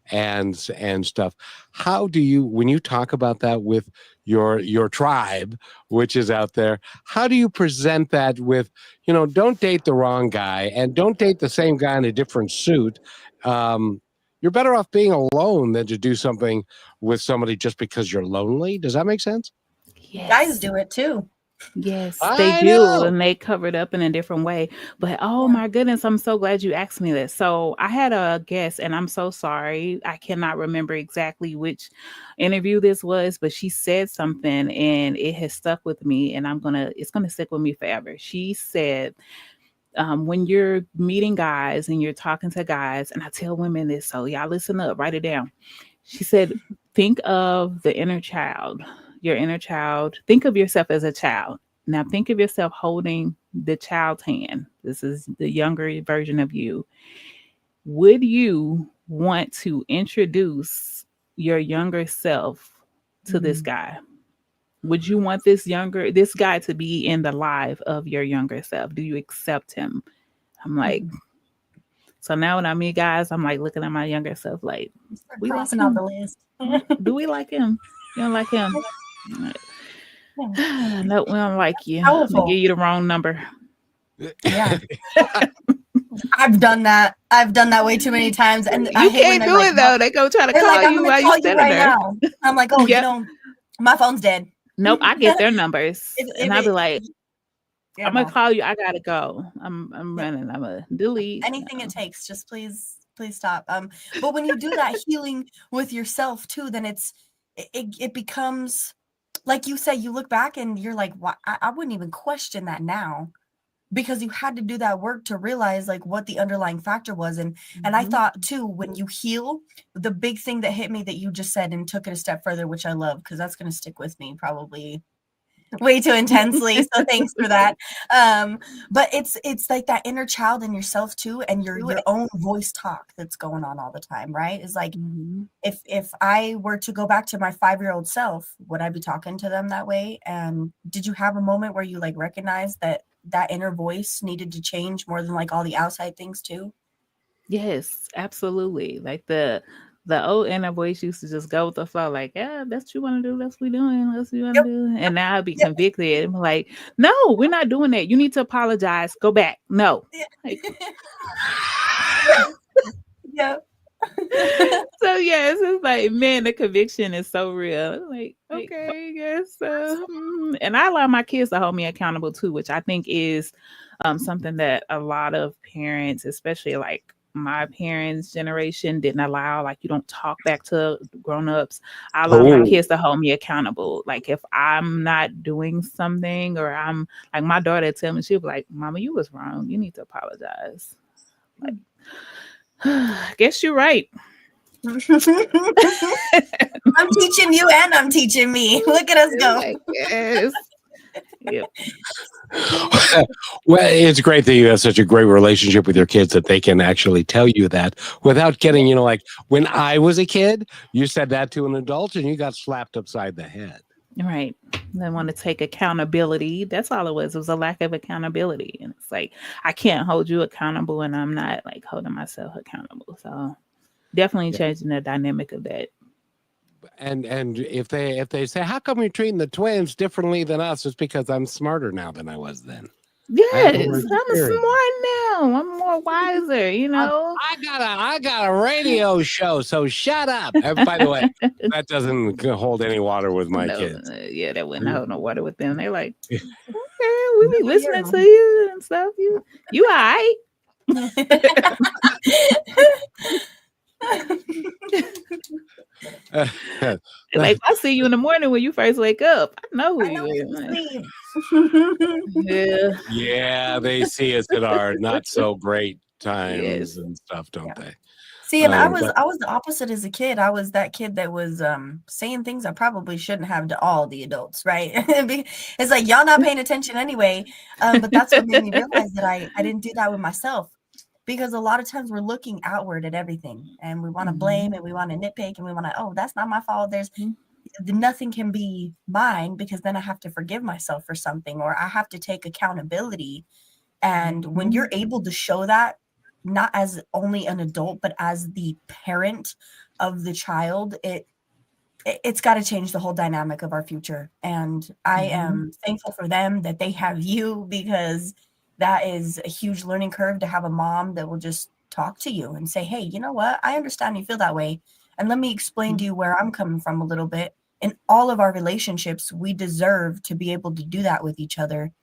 and stuff. How do you, when you talk about that with your tribe, which is out there, how do you present that with, don't date the wrong guy and don't date the same guy in a different suit? You're better off being alone than to do something with somebody just because you're lonely. Does that make sense? Yes. Guys do it too. Yes, I they do, know. and they cover it up in a different way. But oh my goodness, I'm so glad you asked me this. So I had a guest, and I'm so sorry, I cannot remember exactly which interview this was, but she said something, and it has stuck with me, and it's gonna stick with me forever. She said, when you're meeting guys and you're talking to guys, and I tell women this, so y'all listen up, write it down. She said, think of the inner child. Your inner child. Think of yourself as a child. Now think of yourself holding the child's hand. This is the younger version of you. Would you want to introduce your younger self to this guy? Would you want this guy to be in the life of your younger self? Do you accept him? I'm like, so now when I meet guys, I'm like looking at my younger self like, we crossing out the list. Do we like him? You don't like him? No, we don't like you. Powerful. I'm gonna give you the wrong number. Yeah. I've done that way too many times, and you can't do it though. They go try to call you while you standing there. Now. I'm like, oh, my phone's dead. Nope, I get their numbers, and I'll be like, I'm gonna call you. I gotta go. I'm running. I'm gonna delete. Anything it takes. Just please stop. But when you do that healing with yourself too, then it becomes, like you say, you look back and you're like, why? I wouldn't even question that now, because you had to do that work to realize like what the underlying factor was. And I thought too, when you heal, the big thing that hit me that you just said and took it a step further, which I love, because that's going to stick with me probably way too intensely. So thanks for that. But it's like that inner child in yourself too, and your own voice talk that's going on all the time, right? It's like, if I were to go back to my 5-year-old self, would I be talking to them that way? And did you have a moment where you like recognized that inner voice needed to change more than like all the outside things too? Yes, absolutely. Like the old inner voice used to just go with the flow, like, yeah, that's what you want to do, that's what we're doing, that's what you want to do. And now I'll be convicted. I'm like, no, we're not doing that. You need to apologize. Go back. No. Like, yeah. So yes, it's like, man, the conviction is so real. Like, okay, yes. And I allow my kids to hold me accountable too, which I think is something that a lot of parents, especially like my parents' generation, didn't allow. Like, you don't talk back to grown-ups. I allow my kids to hold me accountable. Like, if I'm not doing something, or I'm like, my daughter tell me, she'll be like, Mama, you was wrong. You need to apologize. Like, I guess you're right. I'm teaching you and I'm teaching me. Look at us go. Like, yes. Yep. Well, it's great that you have such a great relationship with your kids that they can actually tell you that without getting, like when I was a kid, you said that to an adult and you got slapped upside the head. Right. They want to take accountability. That's all it was. It was a lack of accountability. And it's like, I can't hold you accountable and I'm not like holding myself accountable. So definitely Yeah. changing the dynamic of that. And if they say, how come you're treating the twins differently than us? It's because I'm smarter now than I was then. I have more Yes, I'm experience. smart now. I'm more wiser, you know. I got a radio show, so shut up. And by the way, that doesn't hold any water with my No, kids. yeah, that wouldn't hold no water with them. They're like, Yeah. okay, we be Good for listening you. to you and stuff. You all right? Like I see you in the morning when you first wake up. I know who I know you you are. sleep. Yeah. Yeah, they see us at our not so great times Yes. and stuff, don't Yeah. they? See, and I was But the opposite as a kid. I was that kid that was saying things I probably shouldn't have to all the adults, right? It's like y'all not paying attention anyway. But that's what made me realize that I didn't do that with myself. Because a lot of times we're looking outward at everything and we want to blame and we want to nitpick and we want to, oh, that's not my fault. There's nothing can be mine because then I have to forgive myself for something or I have to take accountability. And when you're able to show that, not as only an adult, but as the parent of the child, it's got to change the whole dynamic of our future. And I am thankful for them that they have you because that is a huge learning curve to have a mom that will just talk to you and say, hey, you know what? I understand you feel that way. And let me explain to you where I'm coming from a little bit. In all of our relationships, we deserve to be able to do that with each other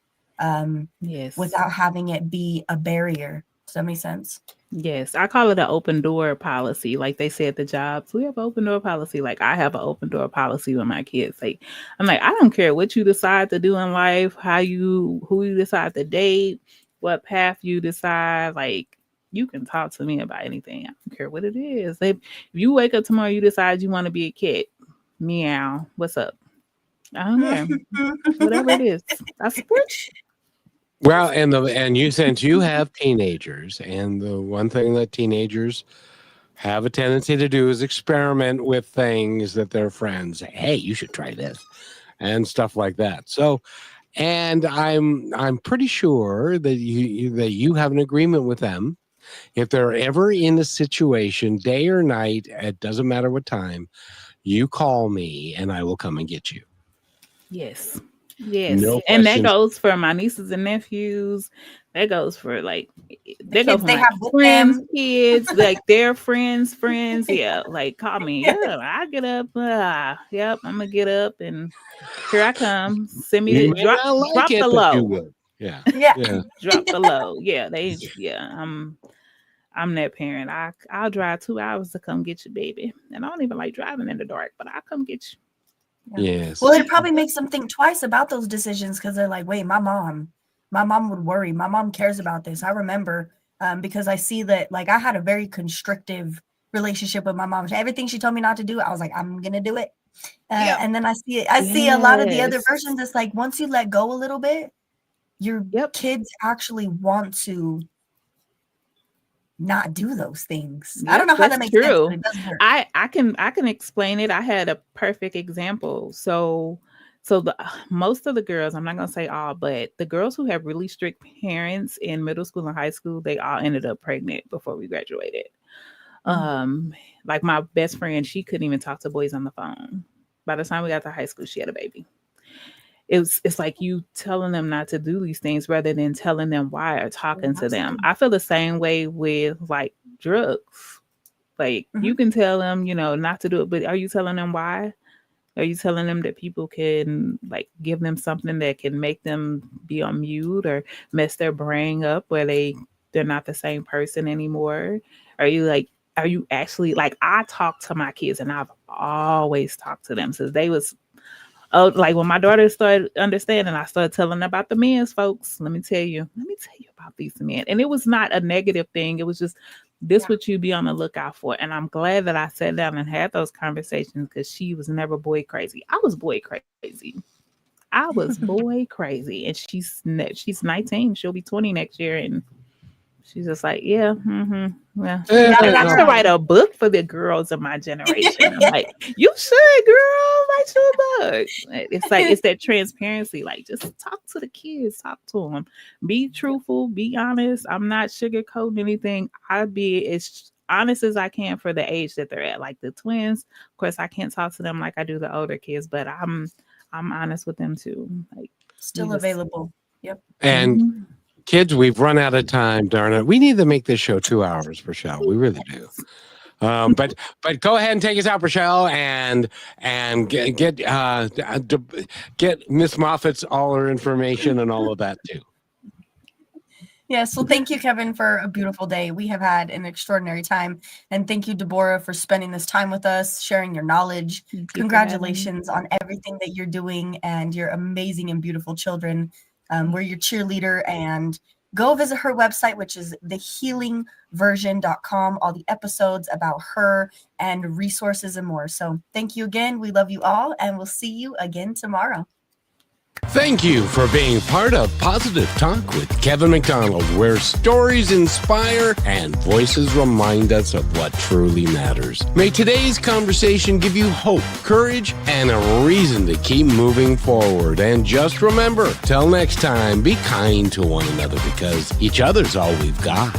Yes. without having it be a barrier. Does that make sense? Yes, I call it an open door policy. Like they say at the jobs, we have an open door policy. Like I have an open door policy with my kids. Like I'm like, I don't care what you decide to do in life, who you decide to date, what path you decide. Like you can talk to me about anything. I don't care what it is. If you wake up tomorrow, you decide you want to be a cat, meow. What's up? I don't care. Whatever it is, I support you. well, and you since you have teenagers, and the one thing that teenagers have a tendency to do is experiment with things that their friends, hey, you should try this and stuff like that. So, and I'm pretty sure that you have an agreement with them. If they're ever in a situation, day or night, it doesn't matter what time, you call me and I will come and get you. Yes. Yes. No And that questions. goes for my nieces and nephews. That goes for like The go kids for they my have with friends' them. kids, like their friends. Yeah. Like call me. Yeah, I get up. Yep, I'm gonna get up and here I come. Send me You the may not like drop the it, but you low. will. Yeah. Yeah. Yeah. Drop the low. Yeah, I'm that parent. I'll drive 2 hours to come get you, baby. And I don't even like driving in the dark, but I'll come get you. Yes. Well, it probably makes them think twice about those decisions because they're like, wait, my mom would worry. My mom cares about this. I remember because I see that like I had a very constrictive relationship with my mom. Everything she told me not to do, I was like, I'm going to do it. And then I see a lot of the other Yes. versions. It's like once you let go a little bit, your kids actually want to not do those things. I don't know how that makes sense, but it doesn't hurt. I can explain it. I had a perfect example. So the most of the girls, I'm not gonna say all, but the girls who have really strict parents in middle school and high school, they all ended up pregnant before we graduated. Like my best friend, she couldn't even talk to boys on the phone. By the time we got to high school, she had a baby. It's like you telling them not to do these things rather than telling them why or talking to them. I feel the same way with like drugs. Like you can tell them, not to do it, but are you telling them why? Are you telling them that people can like give them something that can make them be on mute or mess their brain up where they're not the same person anymore? Are you actually like I talk to my kids and I've always talked to them since they was like when my daughter started understanding, I started telling her about the men's folks. Let me tell you about these men. And it was not a negative thing. It was just this what you be on the lookout for. And I'm glad that I sat down and had those conversations because she was never boy crazy. I was boy crazy. I was boy crazy. And she's 19. She'll be 20 next year. And She's just like, yeah, yeah. Yeah, I should write a book for the girls of my generation. I'm like, you should, girl, write you a book. It's like, it's that transparency. Like, just talk to the kids, talk to them, be truthful, be honest. I'm not sugarcoating anything. I be as honest as I can for the age that they're at. Like the twins, of course, I can't talk to them like I do the older kids, but I'm honest with them too. Like, Still available. Yep. And kids, we've run out of time, darn it. We need to make this show 2 hours, Rochelle. We really do. But go ahead and take us out, Rochelle, and get Miss Moffatt's all her information and all of that too. Yes, well, thank you, Kevin, for a beautiful day. We have had an extraordinary time. And thank you, Deborah, for spending this time with us, sharing your knowledge. Congratulations on everything that you're doing and your amazing and beautiful children. We're your cheerleader, and go visit her website, which is thehealingversion.com. All the episodes about her and resources and more. So thank you again. We love you all, and we'll see you again tomorrow. Thank you for being part of Positive Talk with Kevin McDonald, where stories inspire and voices remind us of what truly matters. May today's conversation give you hope, courage, and a reason to keep moving forward. And just remember, till next time, be kind to one another because each other's all we've got.